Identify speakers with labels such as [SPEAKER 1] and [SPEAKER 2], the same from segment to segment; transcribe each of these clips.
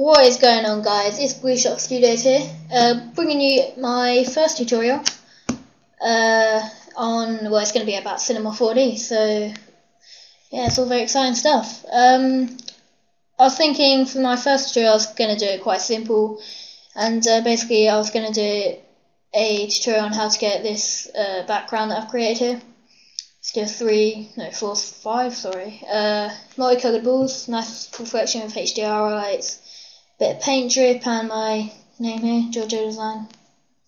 [SPEAKER 1] What is going on, guys? It's Shock Studios here, bringing you my first tutorial on, well, it's going to be about Cinema 4D, so yeah, it's all very exciting stuff. I was thinking for my first tutorial I was going to do it quite simple, and basically I was going to do a tutorial on how to get this background that I've created here. Let's do 5 multicoloured balls, nice reflection of HDR highlights, bit of paint drip, and my name here, Giorgio Design.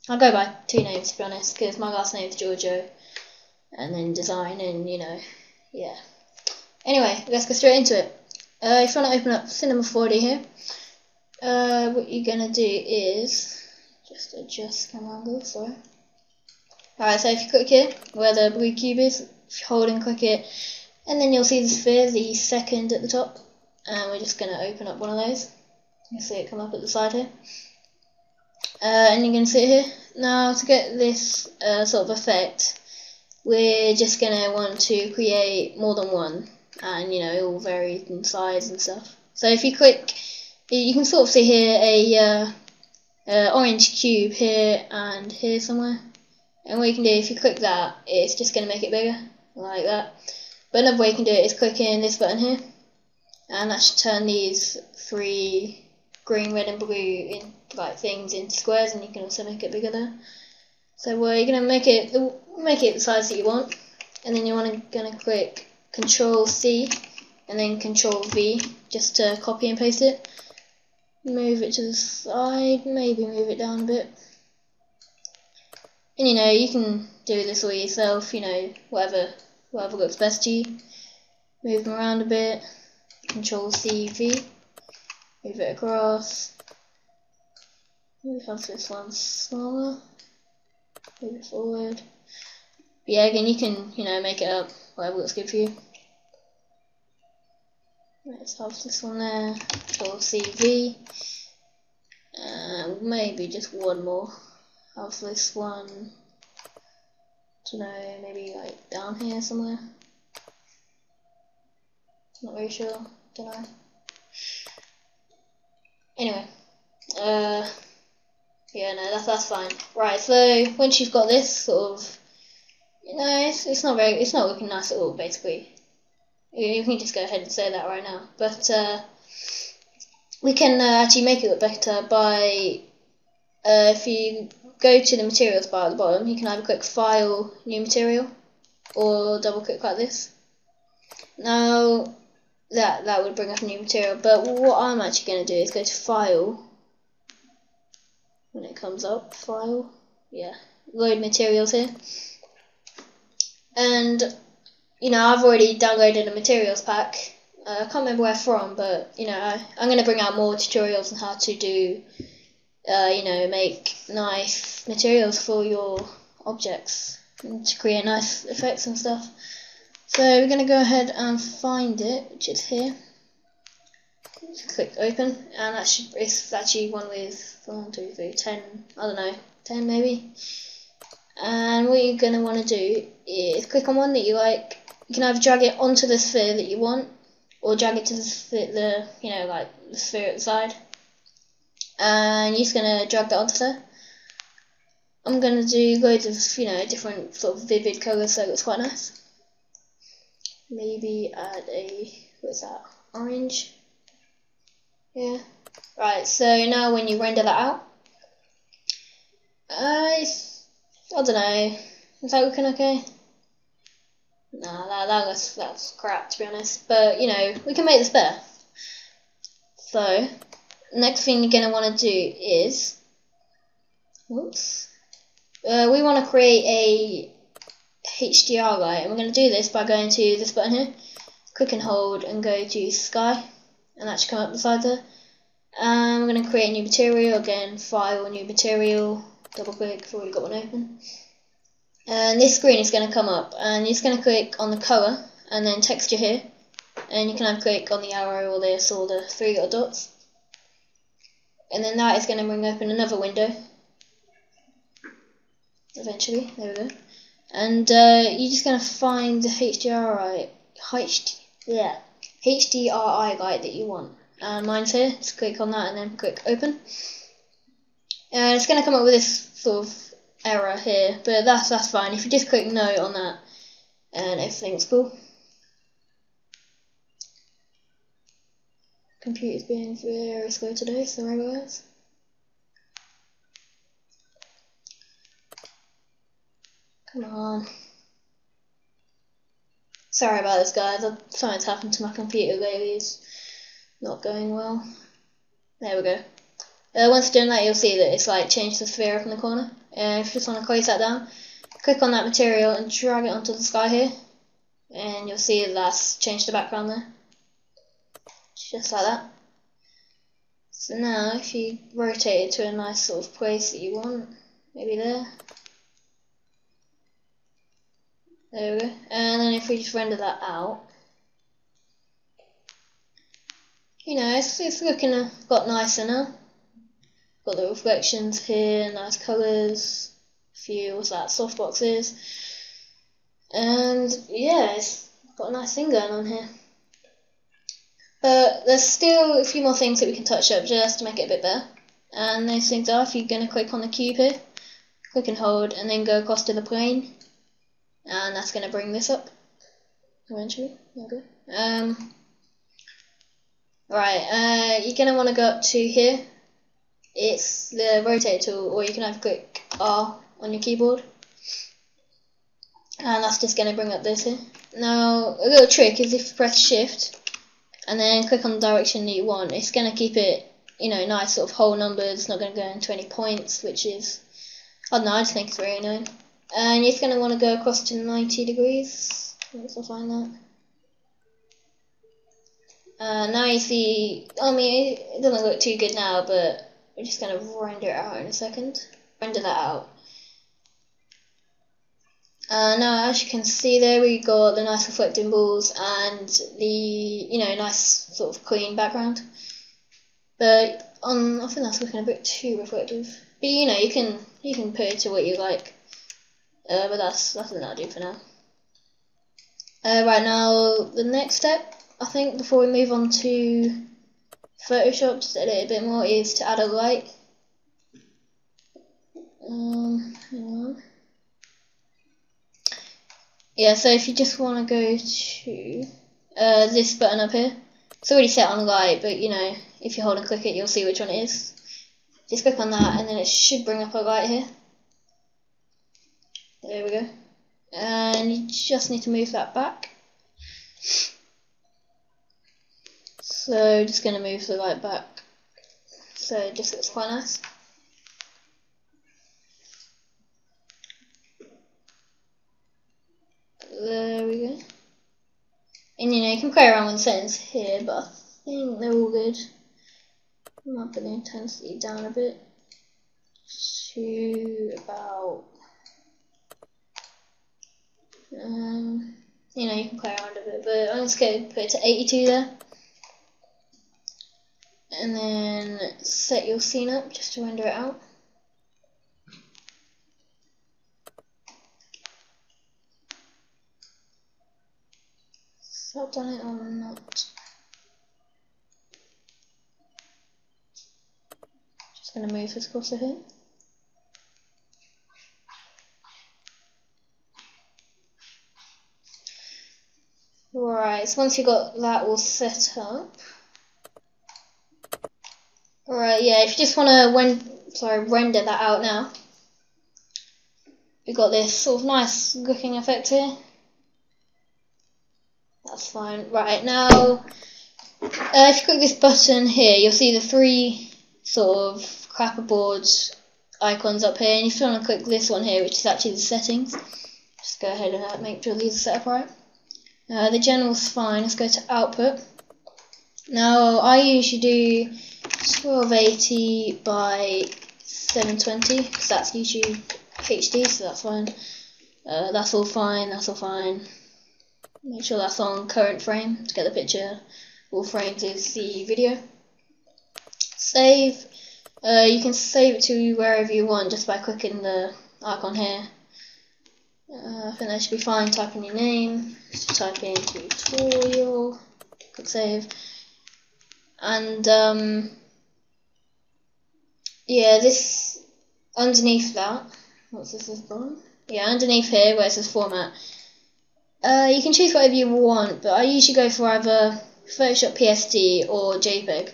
[SPEAKER 1] I'll go by 2 names to be honest, because my last name is Giorgio, and then design, and you know, yeah. Anyway, let's go straight into it. If you want to open up Cinema 4D here, what you're going to do is just adjust camera angle, sorry. Alright, so if you click here, where the blue cube is, if you hold and click it, and then you'll see the sphere, the second at the top, and we're just going to open up one of those. You can see it come up at the side here, and you're going to see it here. Now to get this sort of effect, we're just going to want to create more than one, and you know, all varied in size and stuff. So if you click, you can sort of see here a orange cube here and here somewhere. And what you can do, if you click that, it's just going to make it bigger, like that. But another way you can do it is clicking this button here, and that should turn these 3 green, red and blue things into squares, and you can also make it bigger there. So you're going to make it the size that you want, and then you're going to click Control-C and then Control-V just to copy and paste it. Move it to the side, maybe move it down a bit. And you know, you can do this all yourself, you know, whatever looks best to you. Move them around a bit, Control-C-V, move it across, have this one smaller, move it forward. But yeah, again, you can, you know, make it up, whatever looks good for you. Let's have this one there, Control-C-V, and maybe just one more. Have this one, I don't know, maybe like down here somewhere. Not very sure, don't know. Anyway, yeah, no, that's fine. Right, so once you've got this sort of, you know, it's not looking nice at all. Basically, you can just go ahead and say that right now. But we can actually make it look better by if you go to the materials bar at the bottom, you can either click File, New Material, or double click like this. Now that would bring up a new material, but what I'm actually going to do is go to File, when it comes up, File, yeah, load materials here, and you know, I've already downloaded a materials pack. I can't remember where from, but you know, I'm going to bring out more tutorials on how to do you know, make nice materials for your objects and to create nice effects and stuff. So we're going to go ahead and find it, which is here. Just click open, and it's actually one with 1, 2, 3, 10, I don't know, 10 maybe. And what you're going to want to do is click on one that you like. You can either drag it onto the sphere that you want, or drag it to the you know, like the sphere at the side. And you're just gonna drag that onto there. I'm gonna do loads of, you know, different sort of vivid colours, so it looks quite nice. Maybe add what's that? Orange. Yeah. Right. So now when you render that out, I don't know. Is that looking okay? Nah, that's crap to be honest. But you know, we can make this better. So next thing you're going to want to do is, we want to create a HDR light, and we're going to do this by going to this button here, click and hold and go to Sky, and that should come up the side there. And we're going to create a new material, again, File, New Material, double click, I've already got one open. And this screen is going to come up, and you're just going to click on the colour, and then texture here, and you can either click on the arrow or this, or the 3 little dots. And then that is going to bring open another window. Eventually, there we go. And you're just going to find the HDRI light that you want. and mine's here. Just click on that and then click open. And it's going to come up with this sort of error here, but that's fine. If you just click no on that, and everything's cool. Computer's being very slow today, sorry guys. Come on. Sorry about this, guys. Something's happened to my computer lately. It's not going well. There we go. Once you're done that, you'll see that it's like changed the sphere up in the corner. And if you just want to close that down, click on that material and drag it onto the sky here. And you'll see that that's changed the background there. Just like that. So now, if you rotate it to a nice sort of place that you want, maybe there. There we go. And then if we just render that out, you know, it's looking got nicer now. Got the reflections here, nice colours, a few softboxes, and yeah, it's got a nice thing going on here. But there's still a few more things that we can touch up just to make it a bit better. And those things are, if you're going to click on the cube here, click and hold, and then go across to the plane. And that's going to bring this up eventually. Okay. Right, you're going to want to go up to here. It's the rotate tool, or you can either click R on your keyboard. And that's just going to bring up this here. Now, a little trick is if you press shift and then click on the direction that you want, it's going to keep it, you know, nice sort of whole numbers. It's not going to go into any points, which is, I don't know, I just think it's very annoying. And you're just going to want to go across to 90 degrees. Once I find that. Now you see, I mean, it doesn't look too good now, but we're just going to render it out in a second. Render that out. Now, as you can see there, we got the nice reflecting balls and the, you know, nice sort of clean background. But I think that's looking a bit too reflective. But you know, you can put it to what you like. But that's what I'll do for now. Right now, the next step, I think, before we move on to Photoshop, just edit it a bit more, is to add a light. Hang on. Yeah, so if you just want to go to this button up here, it's already set on light, but you know, if you hold and click it, you'll see which one it is. Just click on that, and then it should bring up a light here. There we go. And you just need to move that back. So just going to move the light back, so it just looks quite nice. There we go. And you know, you can play around with the settings here, but I think they're all good. I might put the intensity down a bit to about, you know, you can play around a bit, but I'm just going to put it to 82 there. And then set your scene up just to render it out. So I've done it or not. Just going to move this cursor here. Right, so once you've got that all set up, alright, yeah, if you just want to render that out now, we've got this sort of nice looking effect here. That's fine. Right, now, if you click this button here, you'll see the three sort of clapperboard icons up here, and if you want to click this one here, which is actually the settings, just go ahead and make sure these are set up right. The general's fine. Let's go to output. Now, I usually do 1280 by 720 because that's YouTube HD, so that's fine. That's all fine. That's all fine. Make sure that's on current frame to get the picture. All frames is the video. Save. You can save it to wherever you want just by clicking the icon here. I think that should be fine. Type in your name. Just type in tutorial. Click save. and yeah, this underneath that, what's this at the bottom? Yeah, underneath here where it says format, you can choose whatever you want, but I usually go for either Photoshop PSD or JPEG.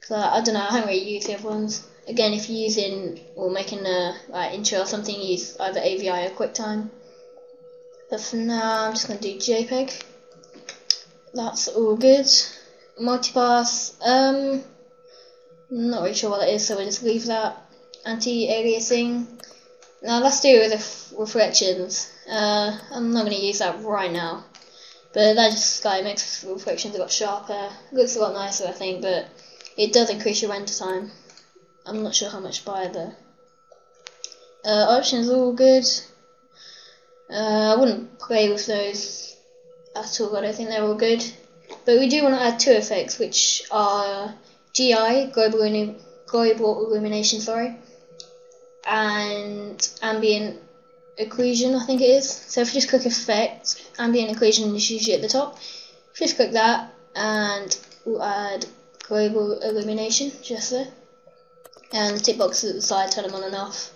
[SPEAKER 1] I don't know, I haven't really used the other ones. Again, if you're using or making a intro or something, use either AVI or QuickTime. But for now, I'm just going to do JPEG. That's all good. Multipass, not really sure what that is, so we'll just leave that. Anti-aliasing. Now let's do it with the reflections. I'm not going to use that right now, but that just makes the reflections a lot sharper. Looks a lot nicer, I think, but it does increase your render time. I'm not sure how much by though. Options are all good. I wouldn't play with those at all. I don't think they're all good. But we do want to add two effects, which are GI, global illumination, and ambient occlusion, I think it is. So if you just click effect, ambient occlusion is usually at the top. Just click that, and we'll add global illumination just there. And the tick boxes at the side, turn them on and off.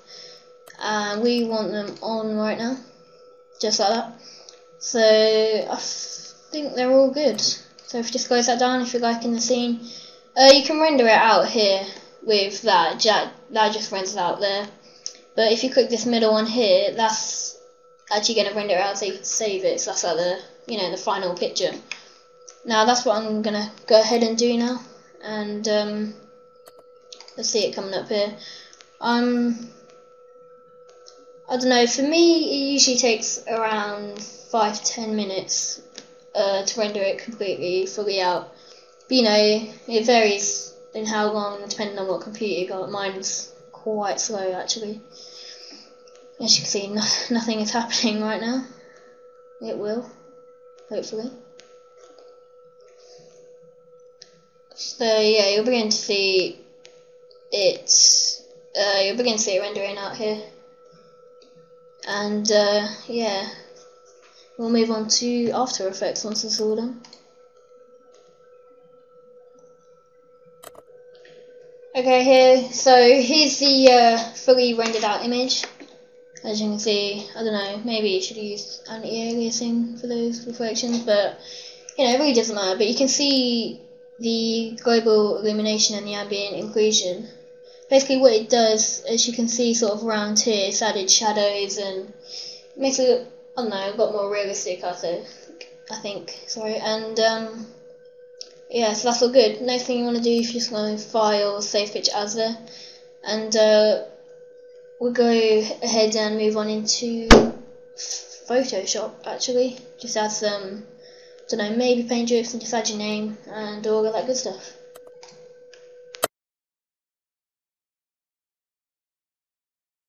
[SPEAKER 1] And we want them on right now, just like that. So I think they're all good. So if you just close that down, if you're liking the scene, you can render it out here with that. That just renders out there. But if you click this middle one here, that's actually going to render it out so you can save it. So that's like the final picture. Now that's what I'm going to go ahead and do now. And let's see it coming up here. I don't know, for me it usually takes around 5-10 minutes to render it completely, fully out. But it varies in how long, depending on what computer you got. Mine's quite slow actually. As you can see, nothing is happening right now. It will, hopefully. So yeah, you'll begin to see it. You'll begin to see it rendering out here. And yeah, we'll move on to After Effects once it's all done. Okay, here's the fully rendered out image. As you can see, I don't know, maybe you should use anti-aliasing for those reflections, but it really doesn't matter. But you can see the global illumination and the ambient inclusion. Basically what it does, as you can see sort of around here, it's added shadows and makes it look, I don't know, a lot more realistic, I think, and yeah, so that's all good. Next thing you want to do, if you just want to file, save picture as there, and we'll go ahead and move on into Photoshop actually. Just add some, I don't know, maybe paint drips and just add your name and all of that good stuff.